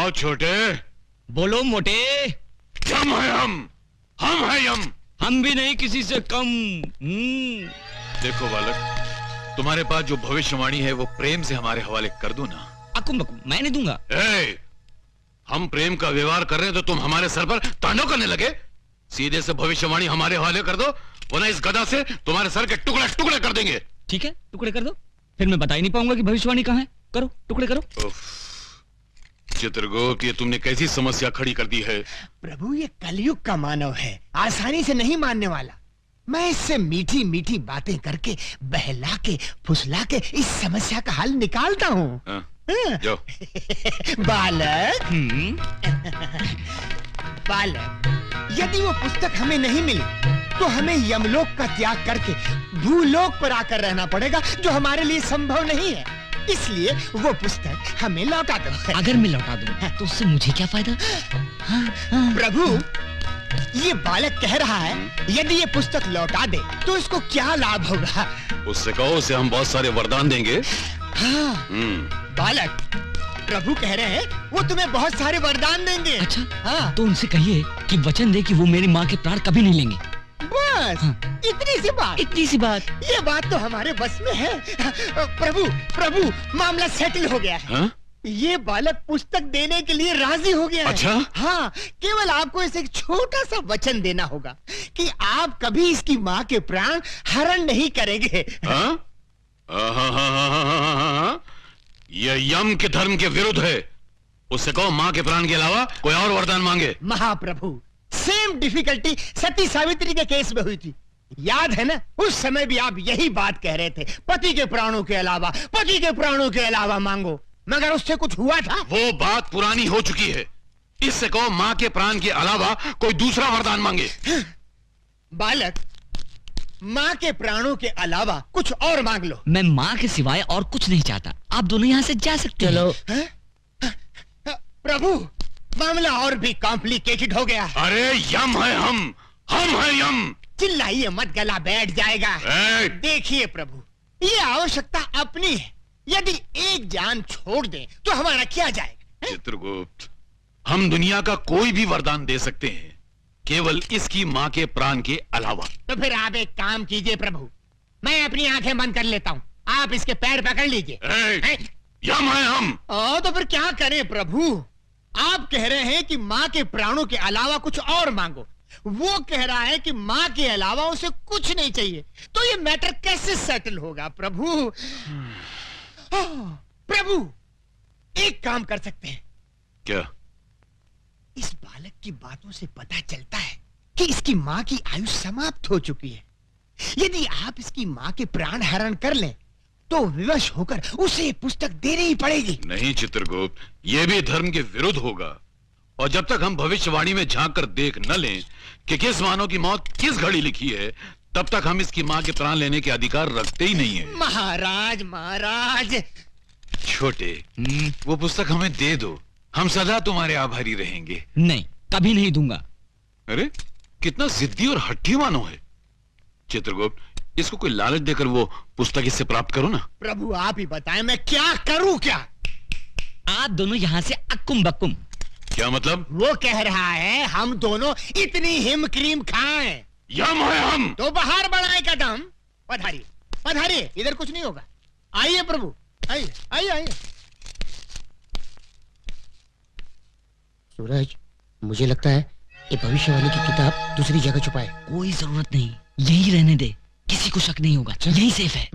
बताओ छोटे। बोलो मोटे। यम है हम है यम। हम भी नहीं किसी से कम। देखो बालक, तुम्हारे पास जो भविष्यवाणी है वो प्रेम से हमारे हवाले कर दो ना। अकुम बकुम मैं नहीं दूंगा। हम प्रेम का व्यवहार कर रहे हैं तो तुम हमारे सर पर तांडव करने लगे। सीधे से भविष्यवाणी हमारे हवाले कर दो, वरना इस गदा से तुम्हारे सर के टुकड़े टुकड़े कर देंगे। ठीक है, टुकड़े कर दो, फिर मैं बता ही नहीं पाऊंगा कि भविष्यवाणी कहाँ है। करो, टुकड़े करो। चित्रगुप्त, ये तुमने कैसी समस्या खड़ी कर दी है। प्रभु, ये कलयुग का मानव है, आसानी से नहीं मानने वाला। मैं इससे मीठी मीठी बातें करके, बहला के, फुसला के इस समस्या का हल निकालता हूँ। जाओ। बालक, बालक, यदि वो पुस्तक हमें नहीं मिली तो हमें यमलोक का त्याग करके भूलोक पर आकर रहना पड़ेगा, जो हमारे लिए संभव नहीं है। इसलिए वो पुस्तक हमें लौटा दो। अगर मैं लौटा दूं तो उससे मुझे क्या फायदा? प्रभु, ये बालक कह रहा है यदि ये पुस्तक लौटा दे तो इसको क्या लाभ होगा। उससे कहो, उसे हम बहुत सारे वरदान देंगे। हाँ, बालक, प्रभु कह रहे हैं वो तुम्हें बहुत सारे वरदान देंगे। अच्छा, हाँ। तो उनसे कहिए कि वचन दे कि वो मेरी माँ के प्राण कभी नहीं लेंगे। बस हाँ। इतनी सी बात। इतनी सी बात। ये बात तो हमारे बस में है। प्रभु, प्रभु, मामला सेटल हो गया है। हाँ? ये बालक पुस्तक देने के लिए राजी हो गया है। अच्छा? हाँ, केवल आपको इसे एक छोटा सा वचन देना होगा कि आप कभी इसकी माँ के प्राण हरण नहीं करेंगे। हाँ? यह यम के धर्म के विरुद्ध है। उससे कहो माँ के प्राण के अलावा कोई और वरदान मांगे। महाप्रभु, सेम डिफिकल्टी सती सावित्री के केस में हुई थी, याद है ना? उस समय भी आप यही बात कह रहे थे, पति के प्राणों के अलावा, पति के प्राणों के अलावा मांगो, मगर उससे कुछ हुआ था? वो बात पुरानी हो चुकी है। इससे कहो माँ के प्राण के अलावा कोई दूसरा वरदान मांगे। बालक, माँ के प्राणों के अलावा कुछ और मांग लो। मैं माँ के सिवाय और कुछ नहीं चाहता। आप दोनों यहाँ से जा सकते हो। चलो। प्रभु, मामला और भी कॉम्प्लिकेटेड हो गया। अरे यम है हम है यम। चिल्लाइए मत, गला बैठ जाएगा। देखिए प्रभु, ये आवश्यकता अपनी है। यदि एक जान छोड़ दें तो हमारा क्या जाएगा? चित्रगुप्त, हम दुनिया का कोई भी वरदान दे सकते हैं, केवल इसकी माँ के प्राण के अलावा। तो फिर आप एक काम कीजिए प्रभु, मैं अपनी आंखें बंद कर लेता हूँ, आप इसके पैर पकड़ लीजिए। यम है हम। तो फिर क्या करें प्रभु? आप कह रहे हैं कि माँ के प्राणों के अलावा कुछ और मांगो, वो कह रहा है कि माँ के अलावा उसे कुछ नहीं चाहिए, तो ये मैटर कैसे सेटल होगा प्रभु? प्रभु, एक काम कर सकते हैं। क्या? इस बालक की बातों से पता चलता है कि इसकी माँ की आयु समाप्त हो चुकी है। यदि आप इसकी माँ के प्राण हरण कर लें तो विवश होकर उसे पुस्तक देनी ही पड़ेगी। नहीं चित्रगुप्त, यह भी धर्म के विरुद्ध होगा, और जब तक हम भविष्यवाणी में झांक कर देख न लें कि किस मानव की मौत किस घड़ी लिखी है, तब तक हम इसकी माँ के प्राण लेने के अधिकार रखते ही नहीं है। महाराज, महाराज। छोटे, वो पुस्तक हमें दे दो, हम सदा तुम्हारे आभारी रहेंगे। नहीं, कभी नहीं दूंगा। अरे कितना जिद्दी और हट्टी मानो है। चित्रगुप्त, इसको कोई लालच देकर वो पुस्तक इससे प्राप्त करो ना। प्रभु आप ही बताएं, मैं क्या करूं? क्या आप दोनों यहाँ से अक्कुम बक्कुम। क्या मतलब? वो कह रहा है हम दोनों इतनी हिम क्रीम खाएं। यम है हम। तो बाहर बढ़ाए कदम। पधारिए, पधारिए, इधर कुछ नहीं होगा। आइए प्रभु, आइए, आइए, आइए। सूरज, मुझे लगता है ये भविष्यवाणी की किताब दूसरी जगह छुपाए। कोई जरूरत नहीं, यही रहने दे, किसी को शक नहीं होगा। यही सेफ है।